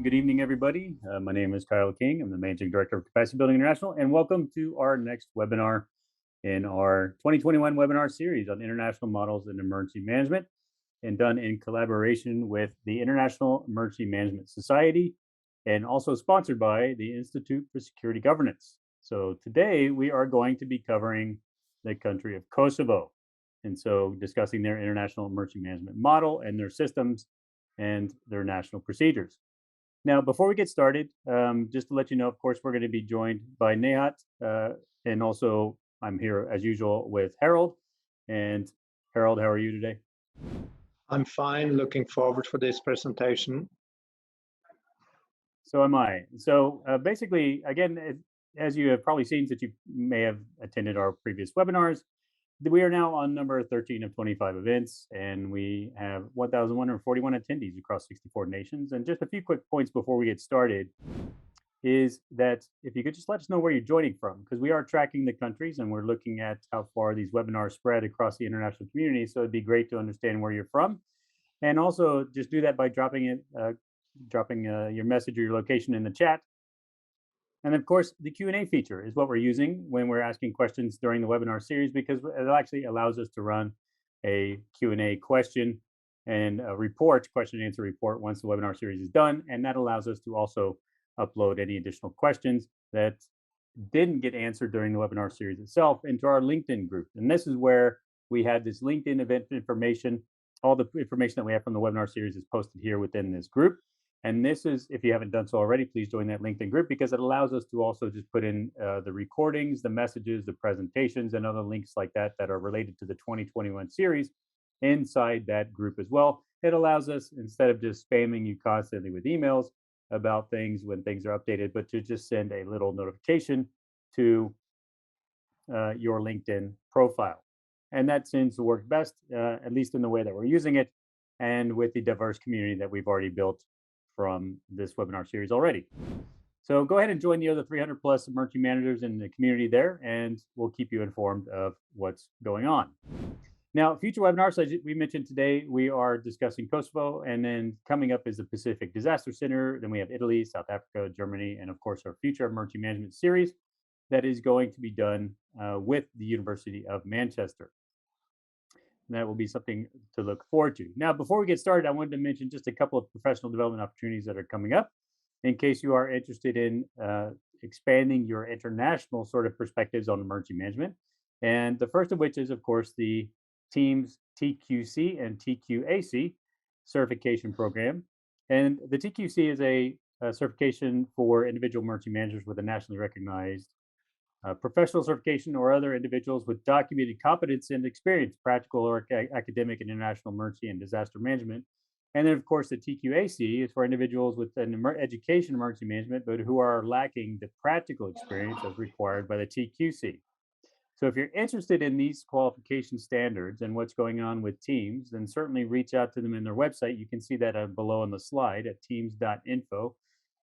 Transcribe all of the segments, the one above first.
Good evening, everybody. My name is Kyle King. I'm the Managing Director of Capacity Building International, and welcome to our next webinar in our 2021 webinar series on international models in emergency management, and done in collaboration with the International Emergency Management Society, and also sponsored by the Institute for Security Governance. So today we are going to be covering the country of Kosovo, and so discussing their international emergency management model and their systems and their national procedures. Now, before we get started, just to let you know, of course, we're going to be joined by Nehat, and also I'm here as usual with Harold. And Harold, how are you today? I'm fine, looking forward for this presentation. So am I. So basically, again, as you have probably seen, since you may have attended our previous webinars, we are now on number 13 of 25 events, and we have 1,141 attendees across 64 nations. And just a few quick points before we get started is that if you could just let us know where you're joining from, because we are tracking the countries and we're looking at how far these webinars spread across the international community. So it'd be great to understand where you're from. And also just do that by dropping your message or your location in the chat. And of course, the Q&A feature is what we're using when we're asking questions during the webinar series, because it actually allows us to run a Q&A question and a question and answer report once the webinar series is done. And that allows us to also upload any additional questions that didn't get answered during the webinar series itself into our LinkedIn group. And this is where we had this LinkedIn event information. All the information that we have from the webinar series is posted here within this group. And this is, if you haven't done so already, please join that LinkedIn group, because it allows us to also just put in the recordings, the messages, the presentations, and other links like that that are related to the 2021 series inside that group as well. It allows us, instead of just spamming you constantly with emails about things when things are updated, but to just send a little notification to your LinkedIn profile. And that seems to work best, at least in the way that we're using it, and with the diverse community that we've already built from this webinar series already. So go ahead and join the other 300 plus emergency managers in the community there, and we'll keep you informed of what's going on. Now, future webinars, as we mentioned today, we are discussing Kosovo, and then coming up is the Pacific Disaster Center. Then we have Italy, South Africa, Germany, and of course our future emergency management series that is going to be done with the University of Manchester. And that will be something to look forward to. Now, before we get started, I wanted to mention just a couple of professional development opportunities that are coming up in case you are interested in expanding your international sort of perspectives on emergency management. And the first of which is, of course, the Teams TQC and TQAC certification program. And the TQC is a certification for individual emergency managers with a nationally recognized professional certification, or other individuals with documented competence and experience, practical or academic in international emergency and disaster management. And then, of course, the TQAC is for individuals with an education emergency management, but who are lacking the practical experience as required by the TQC. So if you're interested in these qualification standards and what's going on with Teams, then certainly reach out to them in their website. You can see that below on the slide at teams.info,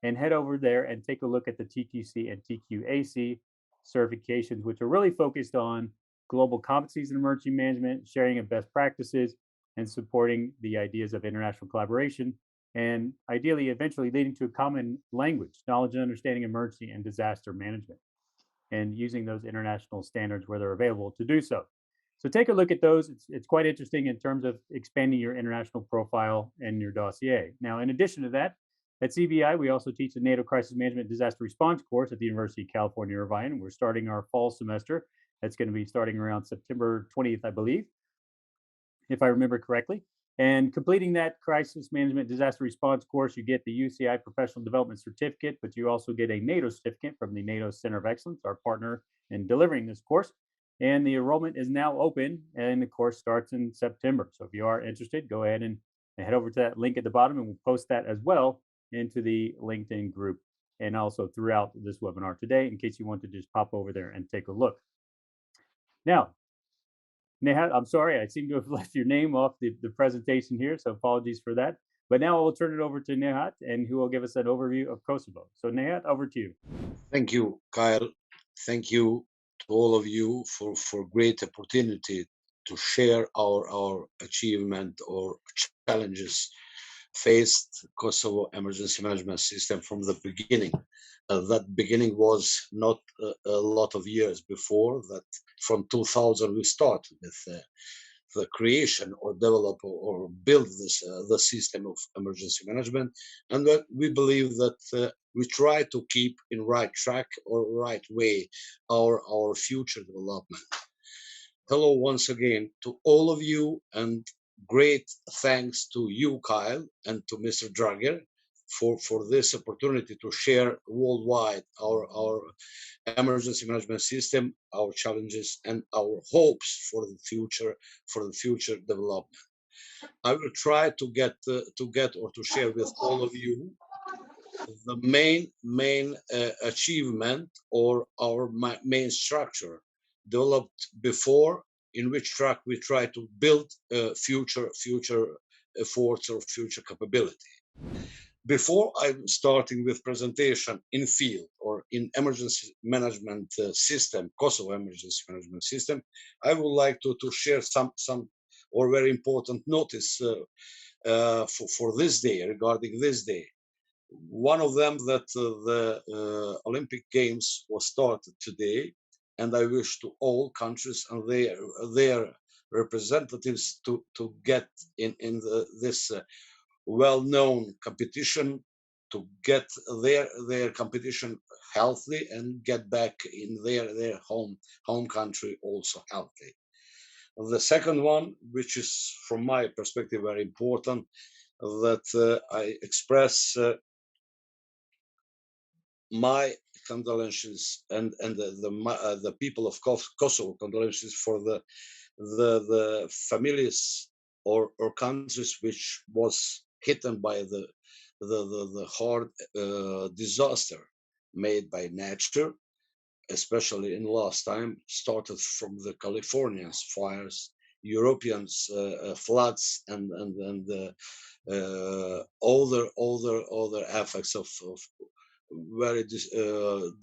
and head over there and take a look at the TQC and TQAC certifications, which are really focused on global competencies in emergency management, sharing of best practices, and supporting the ideas of international collaboration, and ideally, eventually leading to a common language, knowledge and understanding emergency and disaster management, and using those international standards where they're available to do so. So take a look at those. It's quite interesting in terms of expanding your international profile and your dossier. Now, in addition to that, at CBI, we also teach the NATO Crisis Management Disaster Response course at the University of California, Irvine. We're starting our fall semester. That's going to be starting around September 20th, I believe, if I remember correctly. And completing that Crisis Management Disaster Response course, you get the UCI Professional Development Certificate, but you also get a NATO certificate from the NATO Center of Excellence, our partner in delivering this course. And the enrollment is now open, and the course starts in September. So if you are interested, go ahead and head over to that link at the bottom, and we'll post that as well into the LinkedIn group, and also throughout this webinar today, in case you want to just pop over there and take a look. Now, Nehat, I'm sorry, I seem to have left your name off the presentation here, so apologies for that. But now I will turn it over to Nehat, and who will give us an overview of Kosovo. So Nehat, over to you. Thank you, Kyle. Thank you to all of you for great opportunity to share our achievement or challenges faced Kosovo emergency management system from the beginning. That beginning was not a lot of years before that. From 2000 we started with the creation or develop or build this the system of emergency management, and that we believe that we try to keep in right track or right way our future development. Hello once again to all of you, and great thanks to you, Kyle, and to Mr. Drager for this opportunity to share worldwide our emergency management system, our challenges, and our hopes for the future development. I will try to get or to share with all of you the main achievement or our main structure developed before, in which track we try to build future efforts or future capability. Before I'm starting with presentation in field or in emergency management system, Kosovo emergency management system, I would like to share some or very important notice for this day, regarding this day. One of them that the Olympic Games was started today, and I wish to all countries and their representatives to get in this well-known competition, to get their competition healthy and get back in their home country also healthy. The second one, which is from my perspective very important, that I express my condolences and the people of Kosovo condolences for the families or countries which was hit by the hard disaster made by nature, especially in last time, started from the Californians fires, Europeans floods, and other effects of very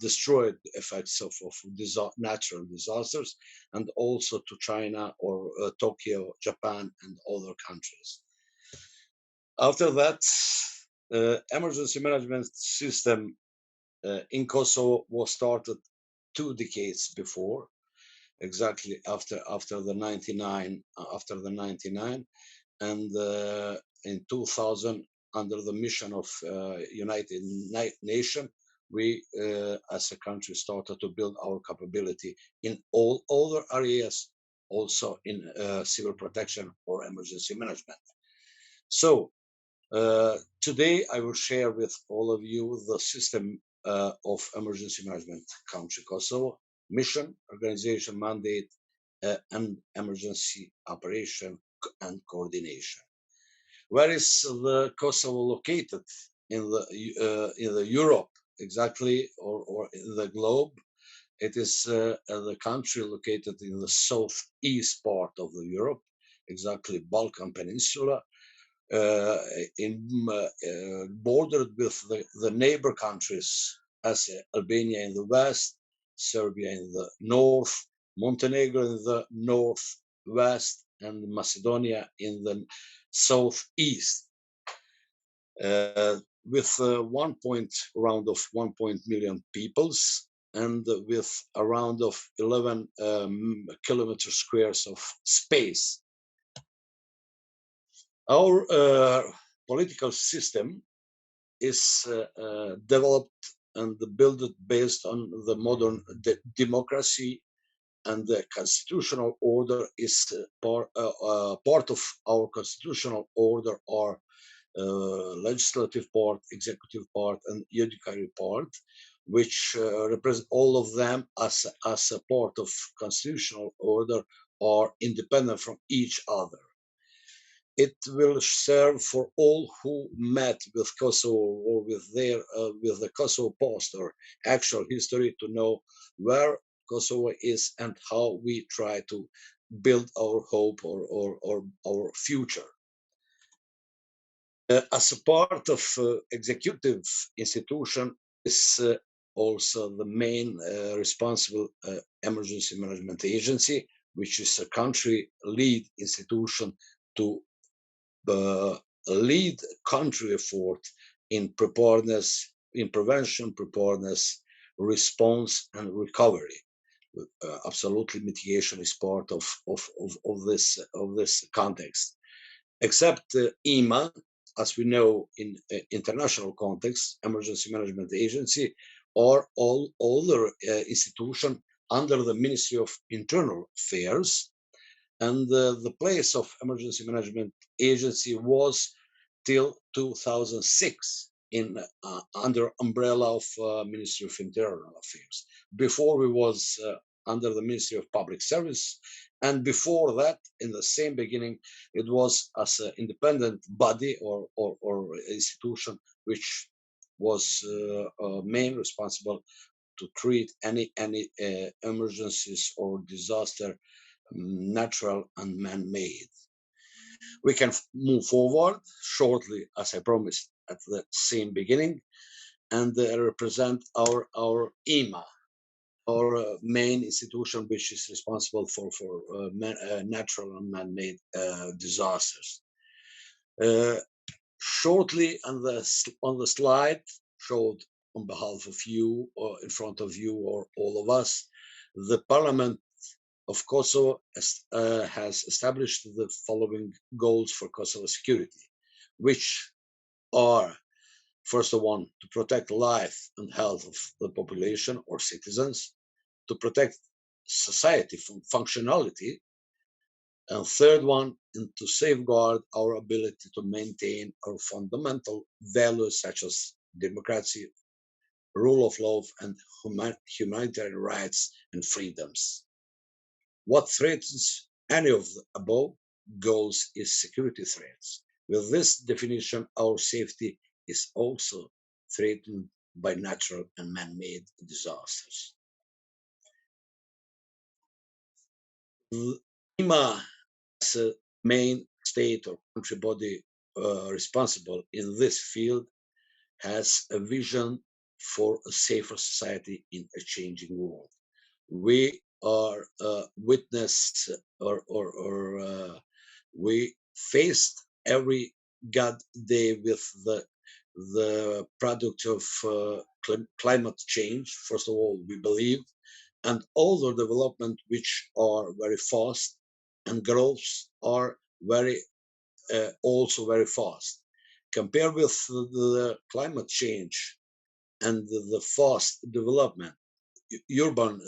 destroyed effects of natural disasters, and also to China or Tokyo, Japan, and other countries. After that, emergency management system in Kosovo was started 2 decades before, exactly after the 99, and in 2000, under the mission of United Nations, we as a country started to build our capability in all other areas, also in civil protection or emergency management. So today I will share with all of you the system of emergency management country Kosovo, mission, organization, mandate, and emergency operation and coordination. Where is the Kosovo located in the Europe exactly, or in the globe? It is the country located in the southeast part of the Europe, exactly Balkan Peninsula, bordered with the neighbor countries as Albania in the west, Serbia in the north, Montenegro in the northwest, and Macedonia in the southeast, with around of 1 million peoples, and with around of 11 kilometer squares of space. Our political system is developed and built based on the modern democracy, and the constitutional order is part of our constitutional order are legislative part, executive part, and judiciary part, which represent all of them as a part of constitutional order, are independent from each other. It will serve for all who met with Kosovo or with the Kosovo past or actual history to know where Kosovo is and how we try to build our hope or our future. As a part of executive institution is also the main responsible emergency management agency, which is a country lead institution to lead country effort in preparedness, in prevention, preparedness, response, and recovery. Absolutely, mitigation is part of this context. Except EMA, as we know in international context, Emergency Management Agency, or all other institutions under the Ministry of Internal Affairs. And the place of Emergency Management Agency was till 2006 in under umbrella of Ministry of Internal Affairs. Before we was under the Ministry of Public Service, and before that, in the same beginning, it was as an independent body or institution which was main responsible to treat any emergencies or disaster, natural and man-made. We can move forward shortly, as I promised at the same beginning, and represent our EMA, our main institution, which is responsible for natural and man-made disasters. Shortly on the slide showed on behalf of you or in front of you or all of us, the Parliament of Kosovo has established the following goals for Kosovo security, which are, first of all, to protect life and health of the population or citizens, to protect society from functionality, and third one, and to safeguard our ability to maintain our fundamental values such as democracy, rule of law, and humanitarian rights and freedoms. What threatens any of the above goals is security threats. With this definition, our safety is also threatened by natural and man-made disasters. EMA, as a main state or country body responsible in this field, has a vision for a safer society in a changing world. We are witness or we faced every god day with the product of climate change. First of all, we believe, and all the development which are very fast and growths are very also very fast. Compared with the climate change and the fast development, urban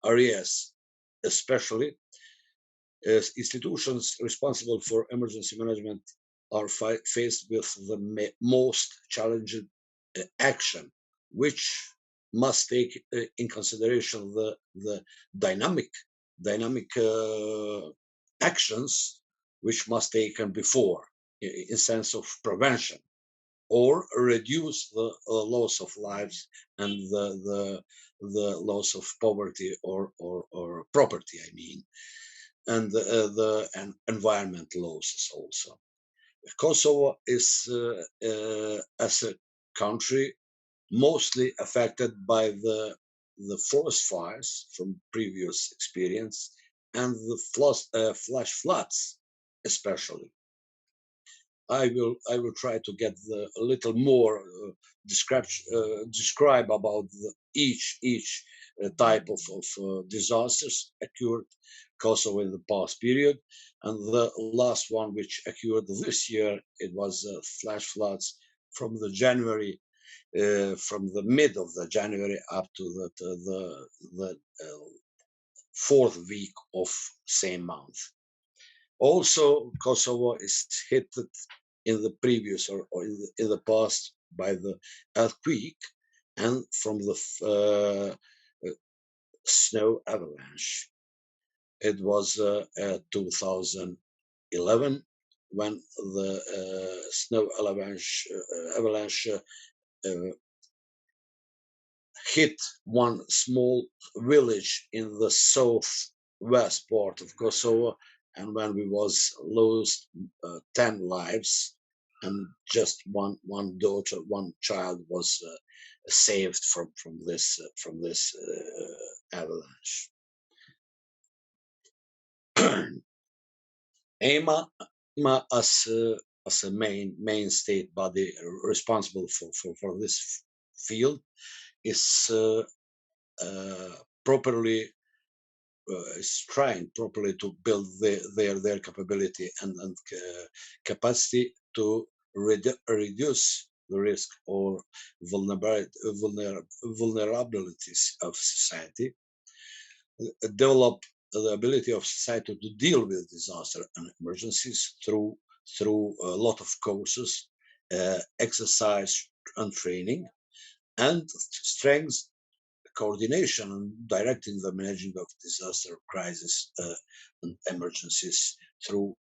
areas, especially institutions responsible for emergency management are faced with the most challenging action, which must take in consideration the dynamic actions which must be taken before in sense of prevention or reduce the loss of lives and the loss of poverty or property, I mean, and the environment losses also. Kosovo is, as a country, mostly affected by the forest fires from previous experience and the flash floods, especially. I will try to get a little more describe about each type of disasters occurred Kosovo in the past period, and the last one which occurred this year, it was flash floods from the January, from the mid of the January up to the fourth week of same month. Also, Kosovo is hit in the previous or in the past by the earthquake and from the snow avalanche. It was 2011 when the snow avalanche hit one small village in the southwest part of Kosovo, and when we was lost 10 lives, and just one daughter, one child was saved from this avalanche. EMA as as a main state body responsible for this field is properly is trying properly to build their capability and capacity to reduce the risk or vulnerabilities of society, develop the ability of society to deal with disaster and emergencies through a lot of courses, exercise and training, and strength coordination and directing the managing of disaster, crisis, and emergencies through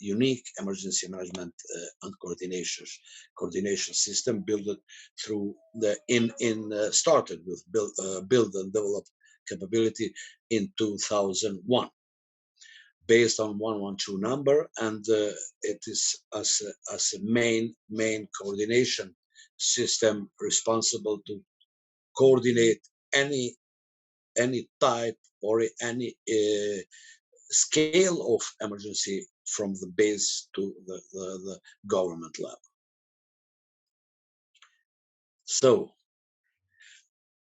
unique emergency management and coordination system built through the started with build and develop capability in 2001 based on 112 number, and it is as a main coordination system responsible to coordinate any type or any scale of emergency from the base to the government level. So,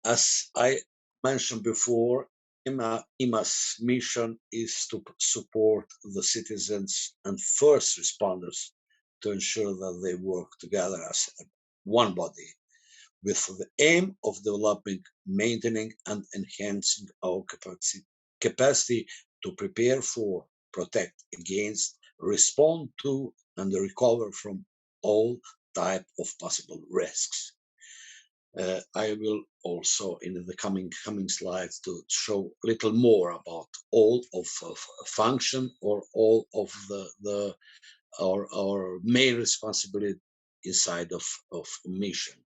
as I mentioned before, IMA's mission is to support the citizens and first responders to ensure that they work together as one body, with the aim of developing, maintaining, and enhancing our capacity to prepare for, protect against, respond to, and recover from all type of possible risks. I will also in the coming slides to show a little more about all of function or all of our main responsibility inside of mission.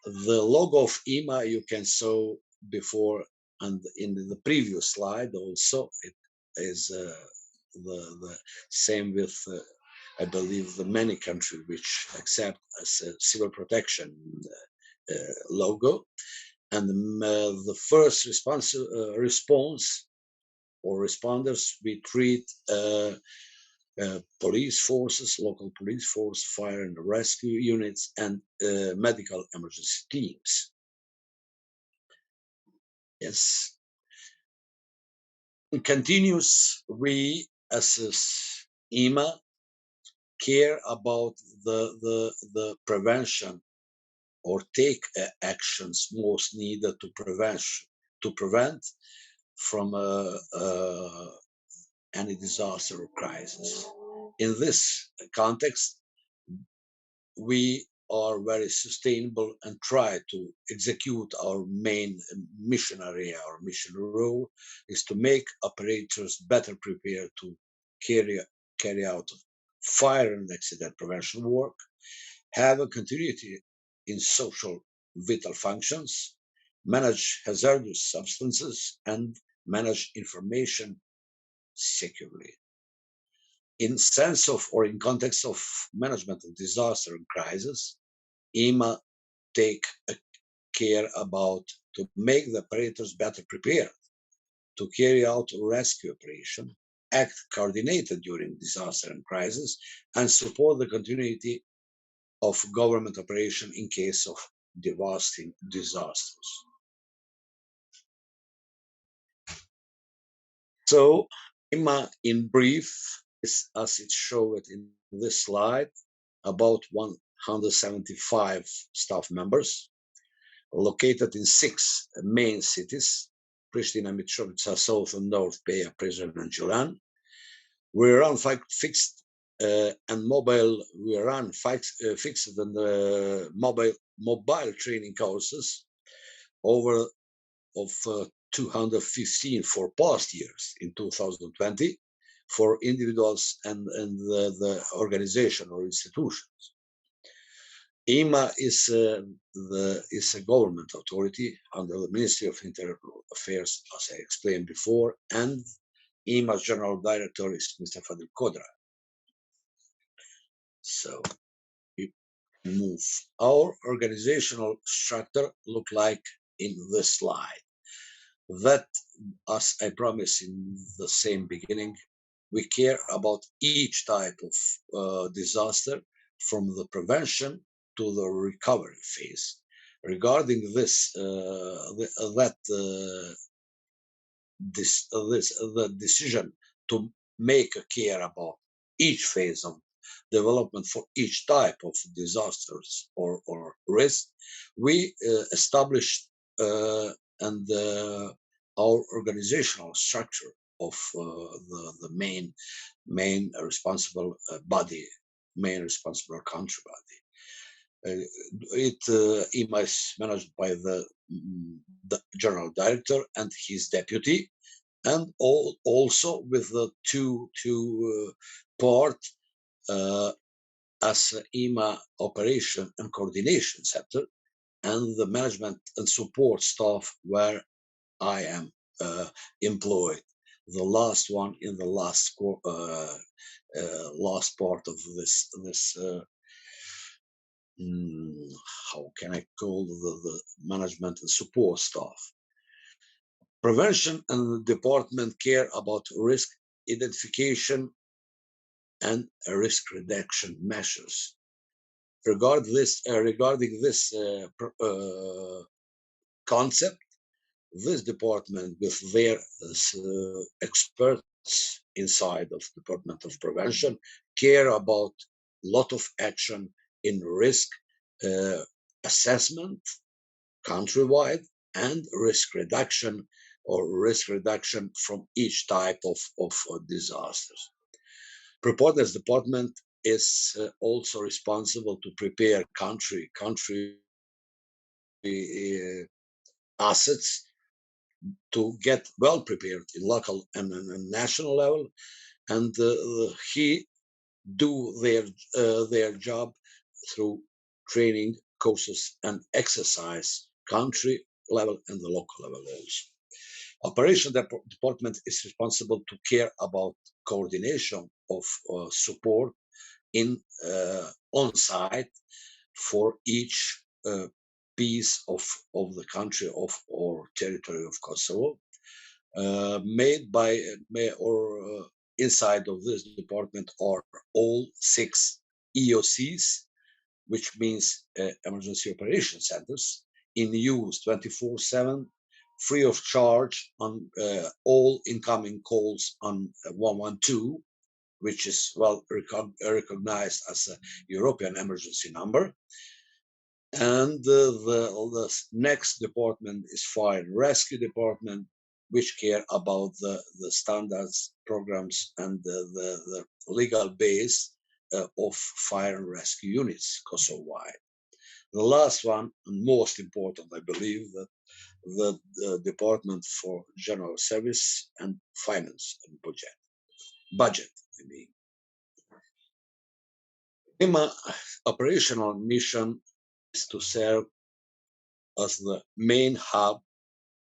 The logo of IMA you can saw before and in the previous slide also. It is the same with I believe the many countries which accept as a civil protection logo, and the first response or responders we treat police forces, local police force, fire and rescue units, and medical emergency teams. Yes. In continuous, we as IMA care about the prevention or take actions most needed to prevent from any disaster or crisis. In this context, we are very sustainable and try to execute our main mission area. Our mission role is to make operators better prepared to carry out fire and accident prevention work, have a continuity in social vital functions, manage hazardous substances, and manage information securely. In sense of or in context of management of disaster and crisis, IMA take care about to make the operators better prepared to carry out rescue operation, act coordinated during disaster and crisis, and support the continuity of government operation in case of devastating disasters. So, IMA in brief is, as it's showed in this slide, about 175 staff members located in 6 main cities: Pristina, Mitrovica, South and North, Peja, Prizren, and Juran. We run fixed and mobile. We run fixed and mobile training courses over of 215 for past years in 2020 for individuals and the organization or institutions. IMA is a government authority under the Ministry of Internal Affairs, as I explained before, and IMA's General Director is Mr. Fadil Kodra. So we move. Our organizational structure look like in this slide. That, as I promised in the same beginning, we care about each type of disaster, from the prevention to the recovery phase. Regarding this, the decision to make a care about each phase of development for each type of disasters or risk, we established and our organizational structure of the main responsible body, main responsible country body. EMA is managed by the general director and his deputy, and also with the two part as EMA operation and coordination center, and the management and support staff where I am employed. The last one in the last part of this how can I call the management and support staff. Prevention and department care about risk identification and risk reduction measures. Regarding this concept, this department with their experts inside of Department of Prevention care about a lot of action in risk assessment countrywide and risk reduction from each type of disasters. Preparedness department is also responsible to prepare country assets to get well prepared in local and national level, and he do their job through training courses and exercise, country level and the local level also. Operation department is responsible to care about coordination of support in on site for each piece of the country or territory of Kosovo, inside of this department are all 6 EOCs, which means emergency operation centers, in use 24/7, free of charge on all incoming calls on 112, which is well recognized as a European emergency number. And the next department is Fire and Rescue Department, which care about the standards, programs, and the legal base of fire and rescue units Kosovo-wide. The last one, and most important, I believe, that the Department for General Service and Finance and Budget. I mean, EMA operational mission is to serve as the main hub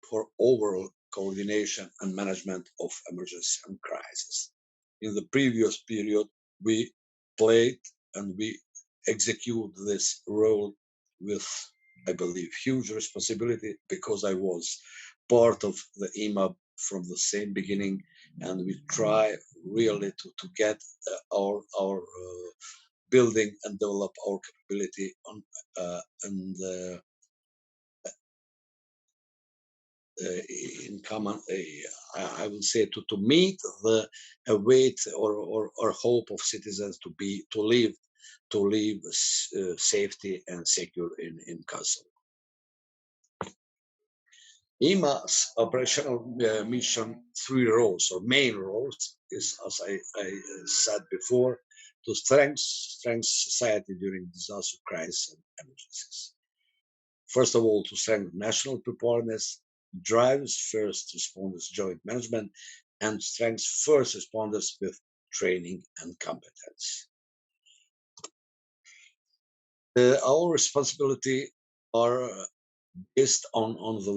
for overall coordination and management of emergency and crisis. In the previous period, we played and we execute this role with, I believe, huge responsibility, because I was part of the EMA from the same beginning, and we try really to get our building and develop our capability on in common, I would say, to meet the weight or hope of citizens to live safety and secure in Kosovo. EMA's operational mission, 3 roles or main roles, is, as I said before, to strengthen society during disaster, crisis, and emergencies. First of all, to strengthen national preparedness, drives first responders joint management, and strengthens first responders with training and competence. Our responsibility are based on the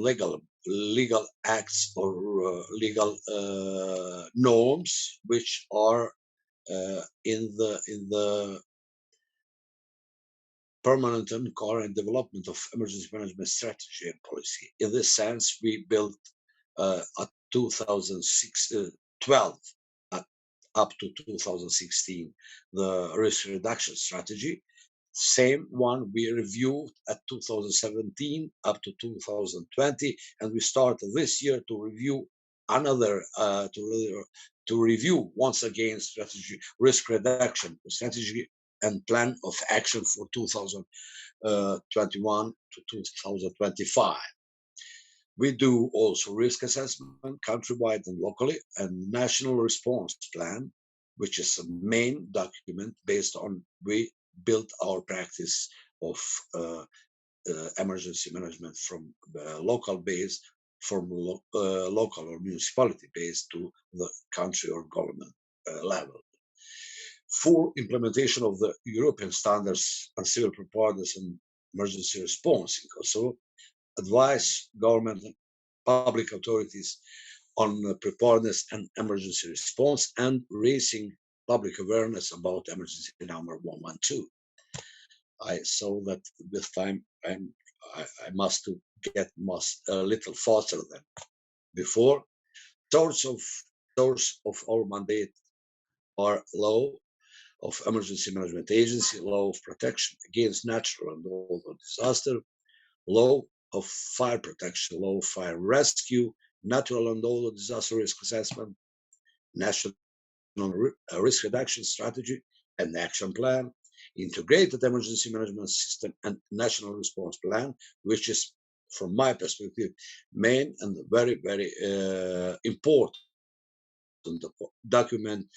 legal acts or legal norms, which are in the permanent and current development of emergency management strategy and policy. In this sense, we built a 2012 up to 2016, the risk reduction strategy. Same one we reviewed at 2017 up to 2020, and we start this year to review another to review once again strategy risk reduction strategy and plan of action for 2021 to 2025. We do also risk assessment countrywide and locally, and national response plan, which is a main document based on we built our practice of emergency management from local base, from local or municipality base to the country or government level. For implementation of the European standards on civil preparedness and emergency response in Kosovo, advise government and public authorities on preparedness and emergency response, and raising public awareness about emergency number 112. I saw that this time I must get a little faster than before. Source of our mandate are law of emergency management agency, law of protection against natural and other disaster, law of fire protection, law of fire rescue, natural and other disaster risk assessment, national risk reduction strategy and action plan, integrated emergency management system and national response plan, which is, from my perspective, main and very, very important document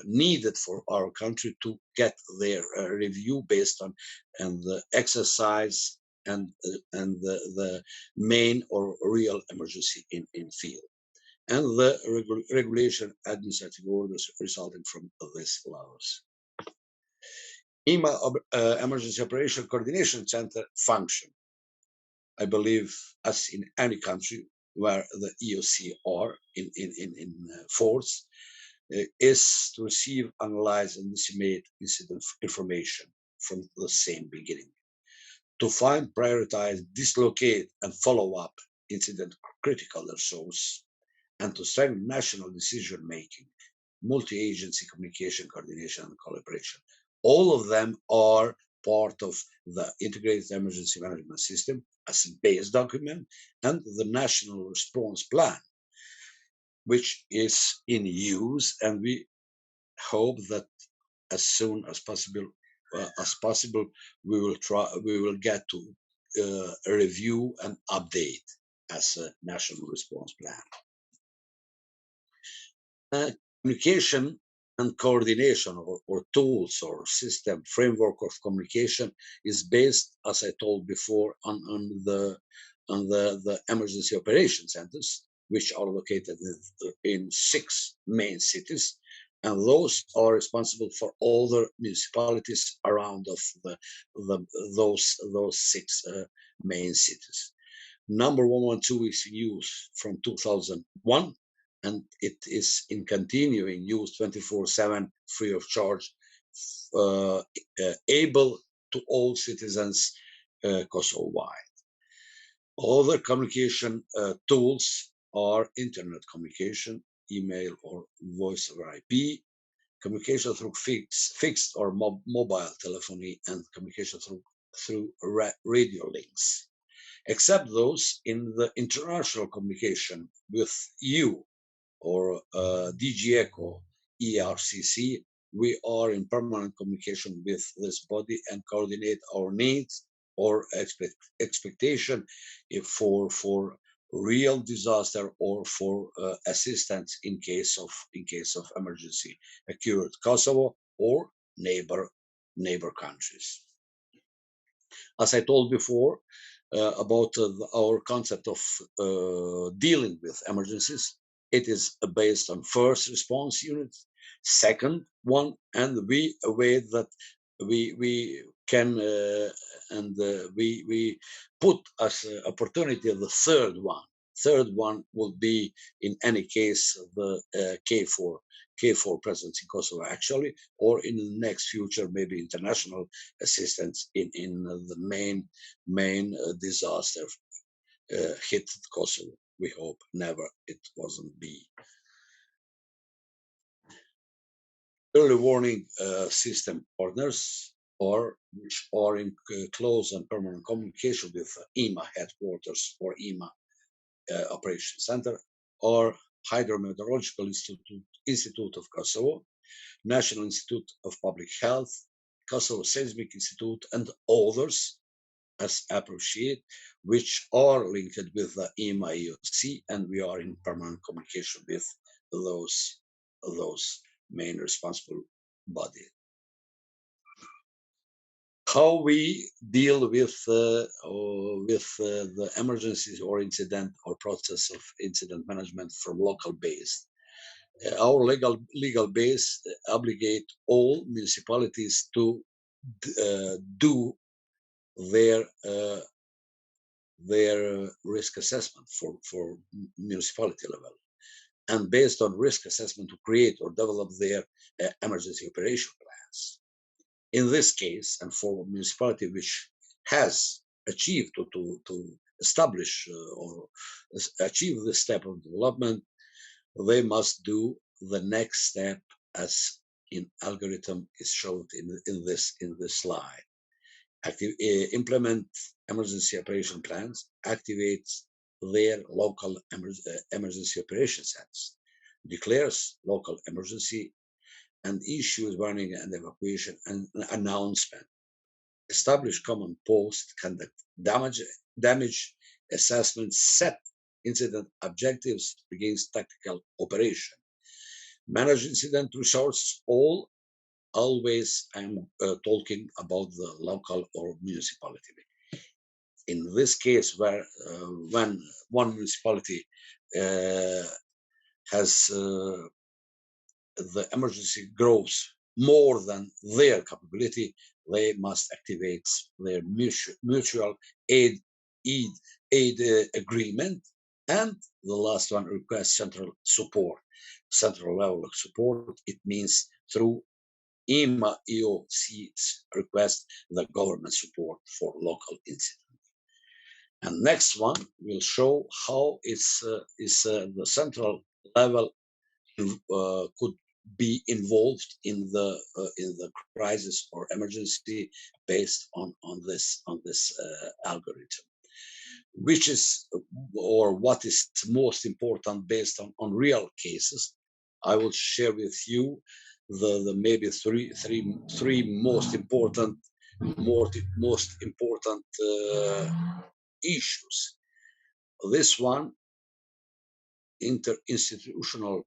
needed for our country to get their review based on and the exercise and the main or real emergency in field, and the regulation administrative orders resulting from these laws. EMA Emergency Operation Coordination Center function, I believe, as in any country where the EOC are in force, is to receive, analyze, and disseminate incident information from the same beginning, to find, prioritize, dislocate, and follow up incident critical resource, and to strengthen national decision-making, multi-agency communication, coordination, and collaboration. All of them are part of the Integrated Emergency Management System as a base document, and the National Response Plan, which is in use, and we hope that as soon as possible, we will get to review and update as a National Response Plan. Communication and coordination or tools or system framework of communication is based, as I told before, on the emergency operation centers, which are located in 6 main cities, and those are responsible for all the municipalities around of those 6 main cities. Number 112 is in use from 2001, and it is in continuing use 24/7, free of charge, able to all citizens Kosovo-wide. Other communication tools are internet communication, email or voice over IP, communication through fixed or mobile telephony, and communication through radio links. Except those in the international communication with EU or DG ECHO, ERCC, we are in permanent communication with this body and coordinate our needs or expectation for real disaster or for assistance in case of emergency occurred Kosovo or neighbor countries. As I told before about our concept of dealing with emergencies, it is based on first response units, second one, and we await that we can we put as an opportunity the third one. Third one will be in any case the KFOR presence in Kosovo actually, or in the next future maybe international assistance in the main disaster hit Kosovo. We hope never it wasn't be. early warning system partners, or which are in close and permanent communication with EMA headquarters or EMA Operation Center, or Hydrometeorological Institute of Kosovo, National Institute of Public Health, Kosovo Seismic Institute, and others as appropriate, which are linked with the EMA EOC, and we are in permanent communication with those main responsible bodies. How we deal with the emergencies or incident or process of incident management from local base. Our legal base obligate all municipalities to do their risk assessment for municipality level, and based on risk assessment to create or develop their emergency operation plans. In this case, and for municipality which has achieved to establish or achieve this step of development, they must do the next step as in algorithm is shown in this slide. Implement emergency operation plans, activate their local emergency operation centers, declares local emergency, and issues warning and evacuation and announcement, establish common post, conduct damage assessment, set incident objectives against tactical operation, manage incident resources. Always I'm talking about the local or municipality. In this case, where when one municipality has the emergency grows more than their capability, they must activate their mutual aid agreement. And the last one, request central support, central level of support. It means through EMA EOC's request the government support for local incidents. And next one will show how the central level could be involved in the crisis or emergency based on this algorithm, which is or what is most important based on real cases. I will share with you the maybe three most important issues. This one, interinstitutional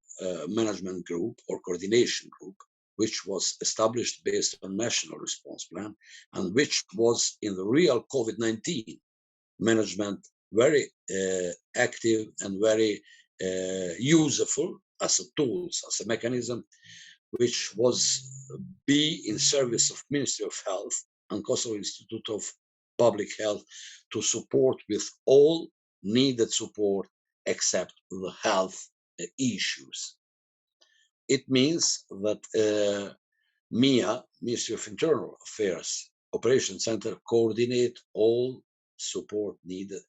management group or coordination group, which was established based on national response plan, and which was in the real COVID-19 management very active and very useful as a tools, as a mechanism, which was be in service of Ministry of Health and Kosovo Institute of Public Health to support with all needed support except the health issues. It means that MIA, Ministry of Internal Affairs Operation Center, coordinate all support needed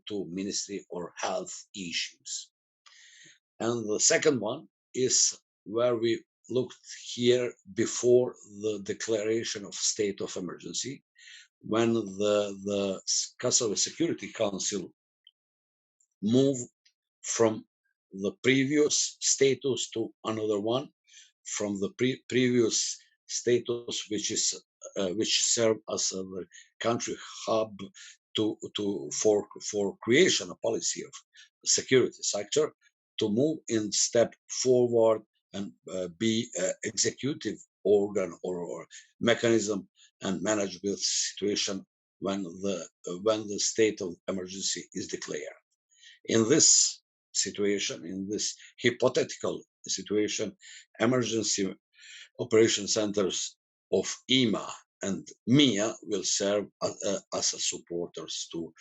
to Ministry or health issues. And the second one is where we looked here before the declaration of state of emergency, when the Kosovo Security Council moved from the previous status to another one, from the previous status, which served as a country hub for creation of policy of security sector, to move in step forward and be executive organ or mechanism and manage with situation when the state of emergency is declared. In this situation, in this hypothetical situation, emergency operation centers of EMA and MIA will serve as a supporters to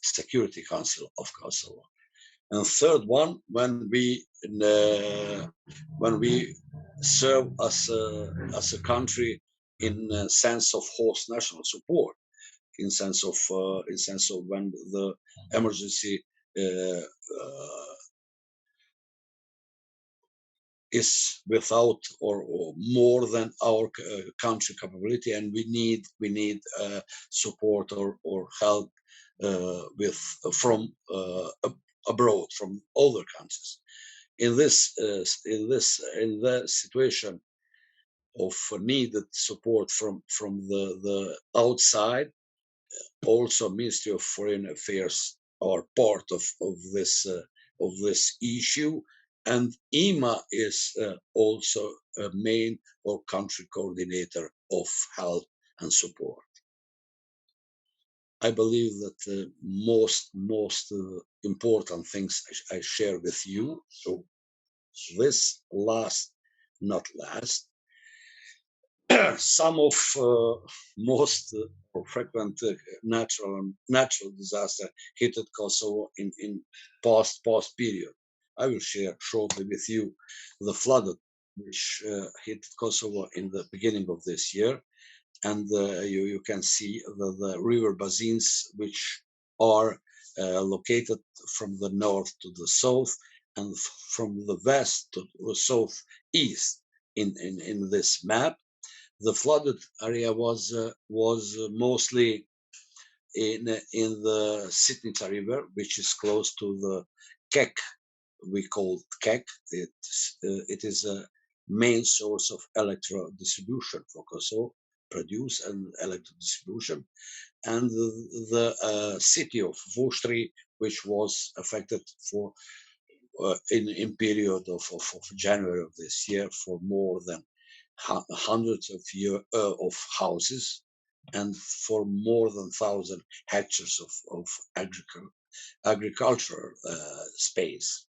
Security Council of Kosovo. And third one, when we serve as a country in sense of host national support, in sense of when the emergency is without or more than our country capability, and we need support or help with from abroad, from other countries. In the situation of needed support from the outside, also Ministry of Foreign Affairs are part of this issue, and EMA is also a main or country coordinator of help and support. I believe that the most important things I share with you. So this not last, some of most frequent natural disaster hit Kosovo in past period. I will share shortly with you the flood which hit Kosovo in the beginning of this year, and you can see the river basins which are located from the north to the south and from the west to the southeast in this map. The flooded area was mostly in the Sitnica River, which is close to the Kek. We call Kek. It is a main source of electro distribution for Kosovo, produce and electro distribution, and the city of Vuštri, which was affected for in period of January of this year for more than hundreds of houses and for more than 1,000 hectares of agricultural space.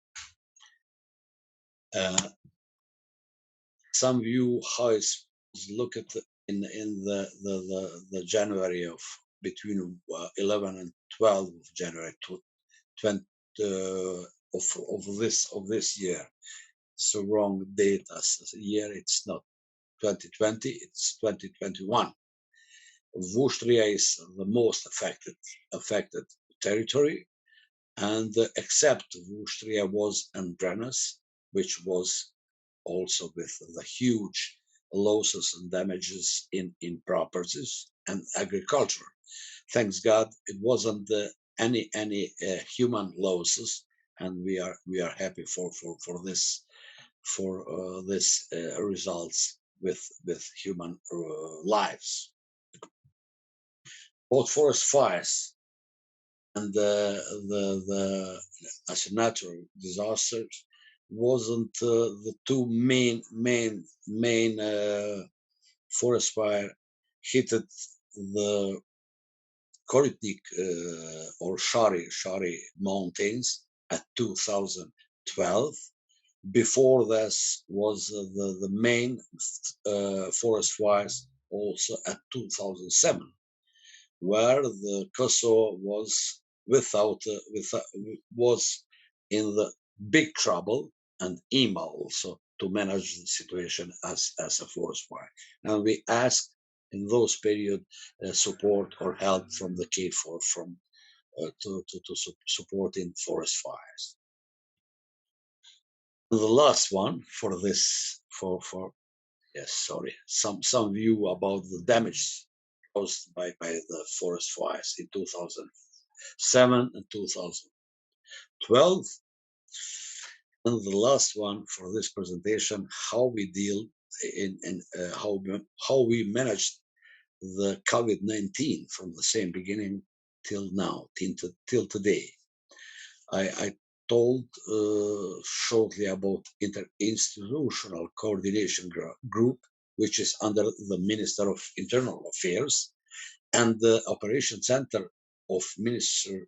Some view how it's look at in the January of between 11 and 12 of January to 20 of this year. So wrong date as a year. It's not 2020. It's 2021. Vuštria is the most affected territory, and except Vuštria was Andrenas, which was also with the huge losses and damages in properties and agriculture. Thanks God, it wasn't any human losses, and we are happy for this results with human lives. Both forest fires and the as a natural disasters wasn't the two main forest fire hit the Koritnik or Shari mountains at 2012. Before this was the main forest fires also at 2007, where the Kosovo was was in the big trouble, and EMA also to manage the situation as a forest fire. And we asked in those period support or help from the KFOR from to support in forest fires. And the last one for this yes, sorry, some view about the damage caused by the forest fires in 2007 and 2012. And the last one for this presentation, how we deal in how we managed the COVID-19 from the same beginning till now, till today. I told shortly about interinstitutional coordination group, which is under the Minister of Internal Affairs, and the Operation Center of Ministry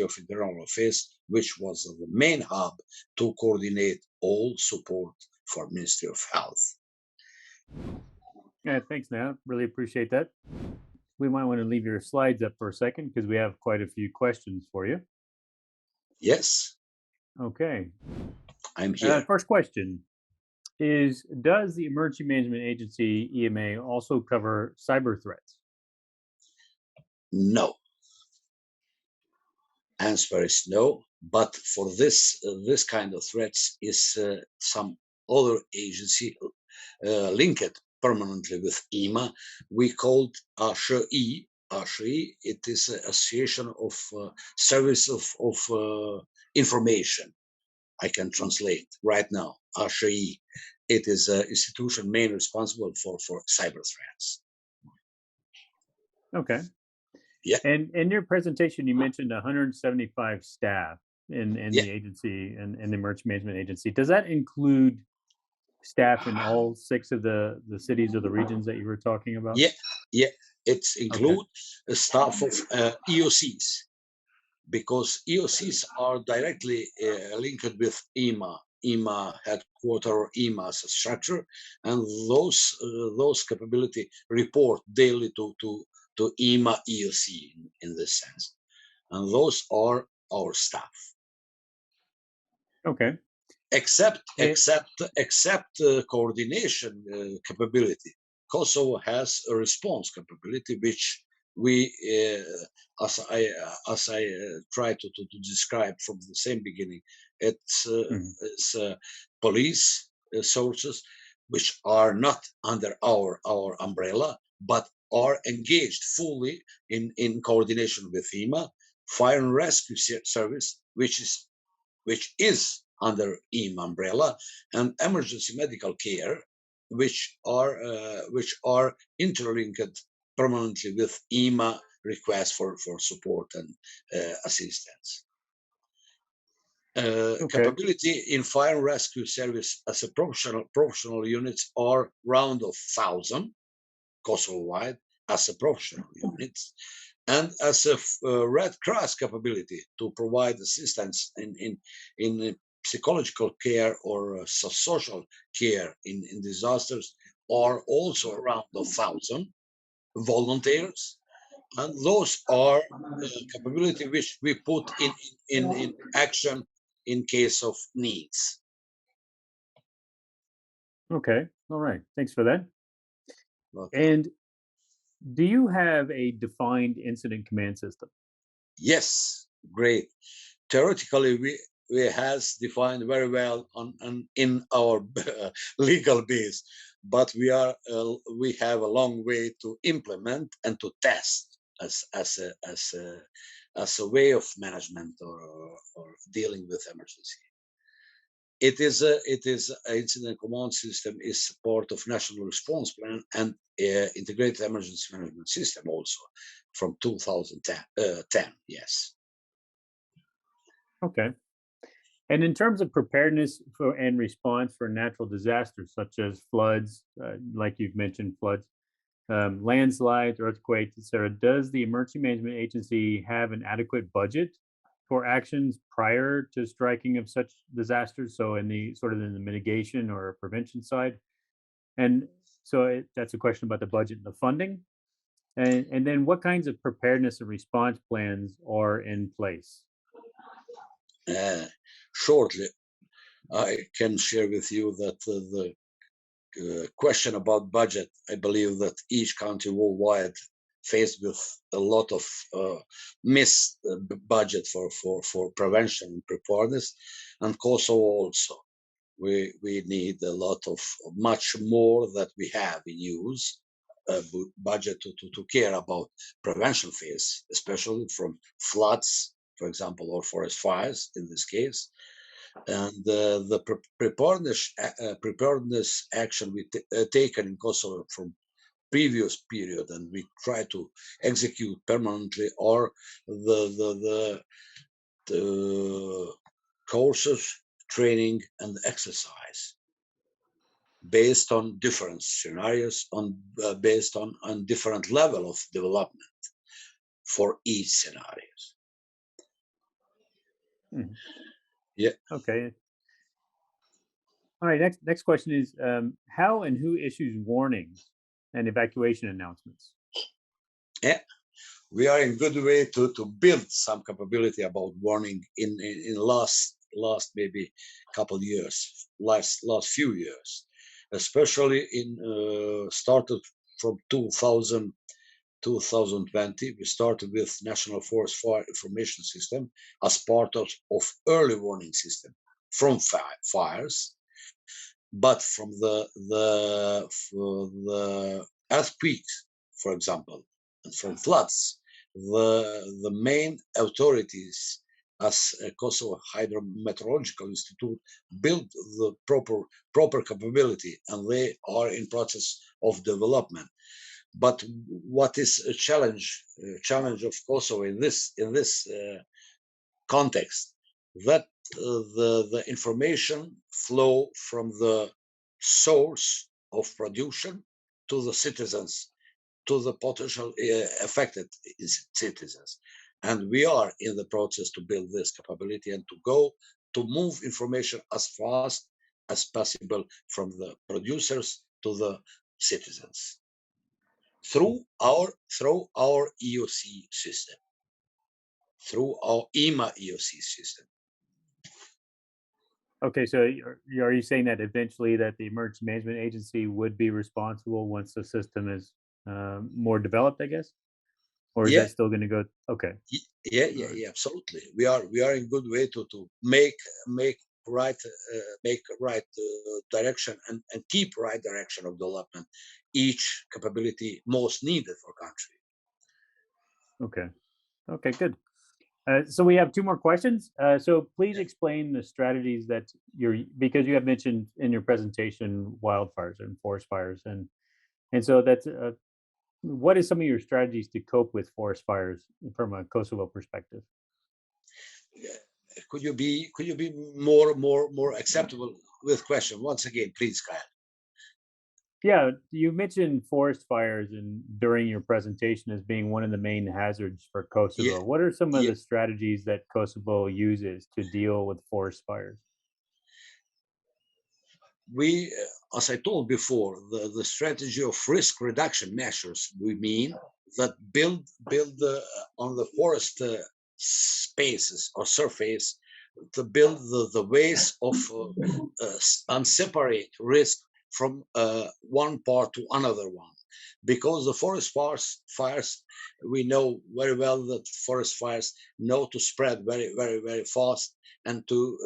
of Internal Affairs, which was the main hub to coordinate all support for Ministry of Health. Yeah, thanks, Nehat. Really appreciate that. We might want to leave your slides up for a second because we have quite a few questions for you. Yes. Okay. I'm here. First question is, does the Emergency Management Agency, EMA, also cover cyber threats? No. Answer is no, but for this kind of threats is some other agency linked permanently with EMA. We called ASHE. ASHE, it is an association of service of information. I can translate right now. ASHE. It is an institution mainly responsible for cyber threats. Okay. Yeah. And in your presentation, you mentioned 175 staff in Yeah. the agency and the emergency management agency. Does that include staff in all 6 of the cities or the regions that you were talking about? Yeah, yeah. It Okay. includes a staff of EOCs, because EOCs are directly linked with EMA headquarter or EMA as a structure, and those capability report daily to EMA EOC in this sense, and those are our staff. Okay. Except And coordination capability, Kosovo has a response capability, which we, as I try to describe from the same beginning, it's police sources which are not under our umbrella, but are engaged fully in coordination with EMA, fire and rescue service, which is under EMA umbrella, and emergency medical care, which are interlinked permanently with EMA requests for support and assistance. okay. Capability in fire and rescue service as a professional units are round of 1,000 Kosovo-wide as a professional units, and as a Red Cross capability to provide assistance in psychological care or social care in disasters are also around 1,000 volunteers, and those are capability which we put in action in case of needs. Okay. All right. Thanks for that. Okay. And do you have a defined incident command system? Yes, great. Theoretically, we has defined very well on in our legal base, but we have a long way to implement and to test as a way of management or dealing with emergency. It is a incident command system is part of national response plan and integrated emergency management system also from 2010. Yes. Okay. And in terms of preparedness for and response for natural disasters such as floods, like you've mentioned, floods, landslides, earthquakes, etc., does the Emergency Management Agency have an adequate budget for actions prior to striking of such disasters? So, in the sort of in the mitigation or prevention side, and so that's a question about the budget and the funding, and then what kinds of preparedness and response plans are in place? Shortly, I can share with you that the question about budget, I believe that each country worldwide faced with a lot of missed budget for prevention and preparedness, and Kosovo also. We need a lot of much more that we have in use budget to care about prevention phase, especially from floods, for example, or forest fires in this case, and the preparedness action we taken in Kosovo from previous period, and we try to execute permanently, or the courses, training, and exercise based on different scenarios, based on different level of development for each scenarios. Mhm. Yeah. Okay. All right. Next question is how and who issues warnings and evacuation announcements? Yeah. We are in good way to build some capability about warning in last maybe couple years, last few years, especially in started from 2020. We started with National Forest Fire Information System as part of early warning system from fires, but from the earthquakes, for example, and from floods, the main authorities as Kosovo Hydrometeorological Institute build the proper capability, and they are in process of development. But what is a challenge of Kosovo in this context, that the information flow from the source of production to the citizens, to the potential affected citizens. And we are in the process to build this capability and to move information as fast as possible from the producers to the citizens through our EOC system, through our EMA EOC system. Okay, so are you saying that eventually that the Emergency Management Agency would be responsible once the system is more developed, I guess? Or is Yeah, that still going to go? Okay. yeah, absolutely. We are in good way to make right direction and keep right direction of development, each capability most needed for country. Okay. Okay, good. So we have two more questions. So please explain the strategies that because you have mentioned in your presentation wildfires and forest fires, and so that's what is some of your strategies to cope with forest fires from a Kosovo perspective? Could you be more acceptable with question once again, please, Kyle? Yeah, you mentioned forest fires and during your presentation as being one of the main hazards for Yeah, Kosovo. What are some of yeah. the strategies that Kosovo uses to deal with forest fires? We, as I told before, the strategy of risk reduction measures, we mean that build on the forest spaces or surface to build the ways of unseparate risk from one part to another one. Because the forest fires, we know very well that forest fires know to spread very fast and to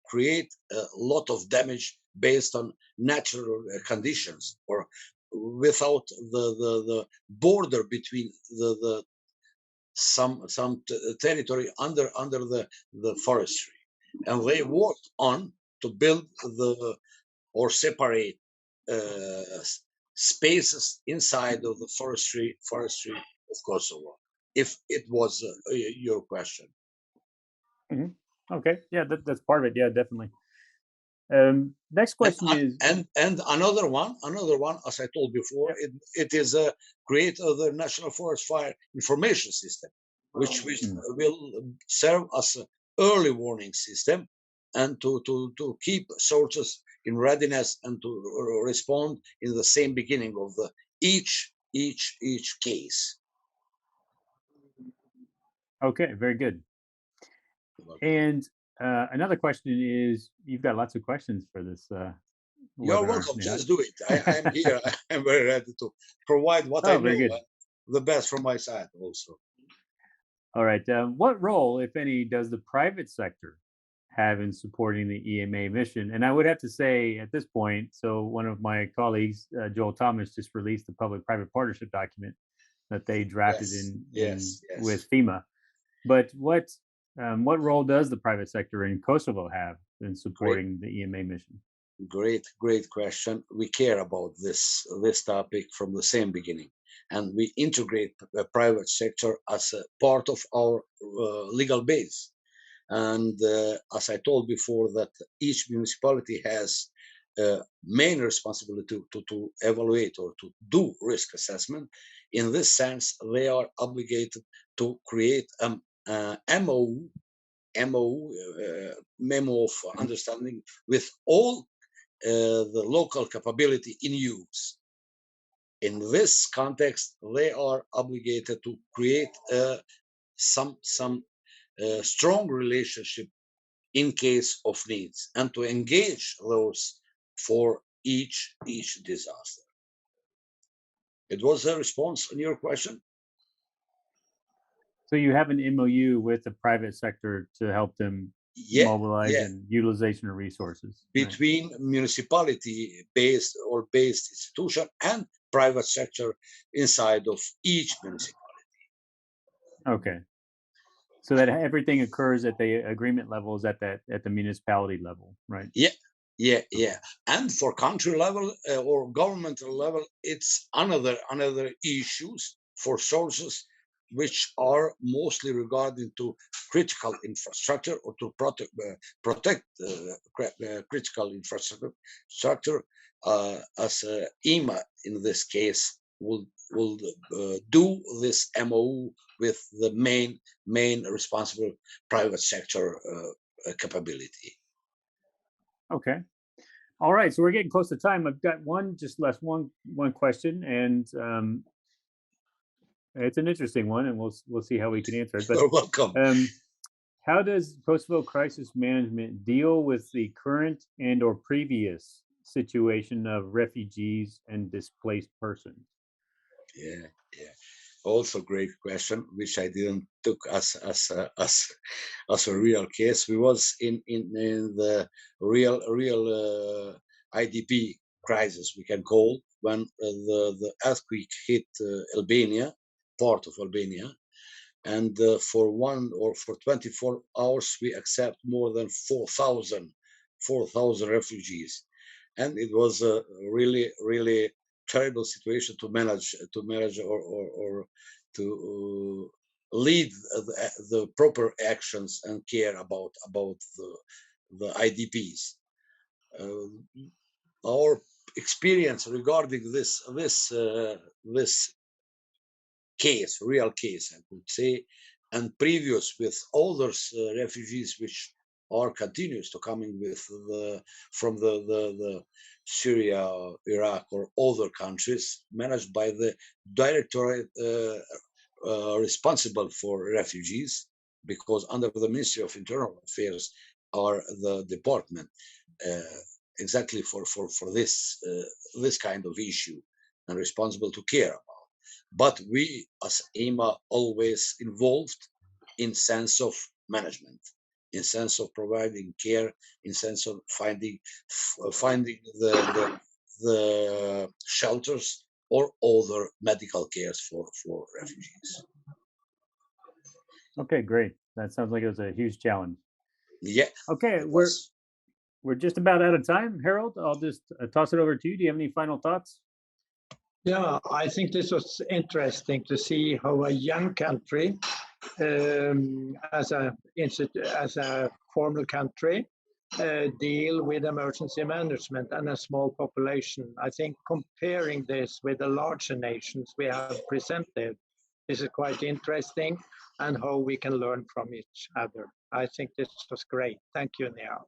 create a lot of damage based on natural conditions or without the border between the some territory under the forestry, and they worked on to build or separate spaces inside of the forestry of Kosovo, if it was your question. Mhm. Okay, yeah, that's part of it. Yeah, definitely. Next question is, And another one, as I told before, it is a create the National Forest Fire Information System, which will serve as an early warning system and to keep sources in readiness and to respond in the same beginning of the each case. okay, very good. And another question is, you've got lots of questions for this You're webinar, welcome. Nehat. Just do it. I'm here. I'm very ready to provide what I Oh, very know, good. the best from my side also. All right. What role, if any, does the private sector have in supporting the EMA mission? And I would have to say at this point, so one of my colleagues, Joel Thomas, just released the public-private partnership document that they drafted Yes. with FEMA. But what role does the private sector in Kosovo have in supporting the EMA mission? Great question. We care about this topic from the same beginning, and we integrate the private sector as a part of our legal base. And as I told before, that each municipality has main responsibility to evaluate or to do risk assessment. In this sense, they are obligated to create MOU, memo of understanding with all the local capability in use. In this context, they are obligated to create some strong relationship in case of needs and to engage those for each disaster. It was a response on your question. So you have an MOU with the private sector to help them mobilize and utilization of resources between municipality-based or based institution and private sector inside of each municipality. Okay. So that everything occurs at the agreement levels at the municipality level, right? Yeah. And for country level or governmental level, it's another issues for sources which are mostly regarding to critical infrastructure or to protect critical infrastructure. As EMA in this case will do this MOU with the main responsible private sector capability. Okay. All right. So we're getting close to time. I've got one question, and it's an interesting one, and we'll see how we can answer it. But you're welcome. How does Kosovo crisis management deal with the current and or previous situation of refugees and displaced persons? Yeah. Also great question, which I didn't took as a real case. We was in the real IDP crisis, we can call, when the earthquake hit Albania, part of Albania, and for 24 hours we accept more than 4,000 refugees, and it was a really terrible situation to manage or to lead the proper actions and care about the IDPs. Our experience regarding this case, real case, I could say, and previous with other refugees which are continuous to coming with from the Syria, Iraq, or other countries, managed by the directorate responsible for refugees, because under the Ministry of Internal Affairs are the department exactly for this kind of issue and responsible to care about. But we, as EMA, always involved in sense of management, in sense of providing care, in sense of finding the shelters or other medical cares for refugees. Okay, great. That sounds like it was a huge challenge. Yeah. Okay, we're just about out of time. Harold, I'll just toss it over to you. Do you have any final thoughts? Yeah, I think this was interesting to see how a young country, as a formal country, deal with emergency management and a small population. I think comparing this with the larger nations we have presented, this is quite interesting, and how we can learn from each other. I think this was great. Thank you, Nehat.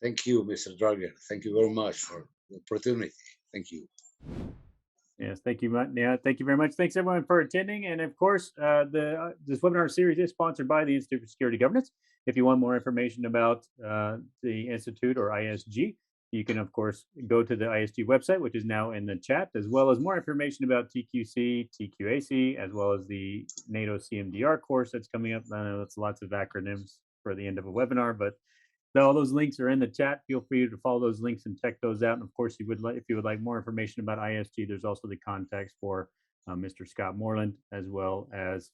Thank you, Mr. Drager. Thank you very much for the opportunity. Thank you. Yes, thank you, Nehat. Thank you very much. Thanks everyone for attending. And of course, this webinar series is sponsored by the Institute for Security Governance. If you want more information about the Institute or ISG, you can of course go to the ISG website, which is now in the chat, as well as more information about TQC, TQAC, as well as the NATO CMDR course that's coming up. I know that's lots of acronyms for the end of a webinar, but all those links are in the chat. Feel free to follow those links and check those out. And of course, if you would like more information about ISG, there's also the contacts for Mr. Scott Moreland, as well as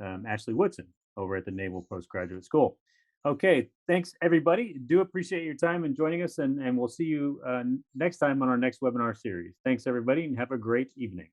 Ashley Woodson over at the Naval Postgraduate School. Okay, thanks everybody. Do appreciate your time and joining us, and we'll see you next time on our next webinar series. Thanks everybody, and have a great evening.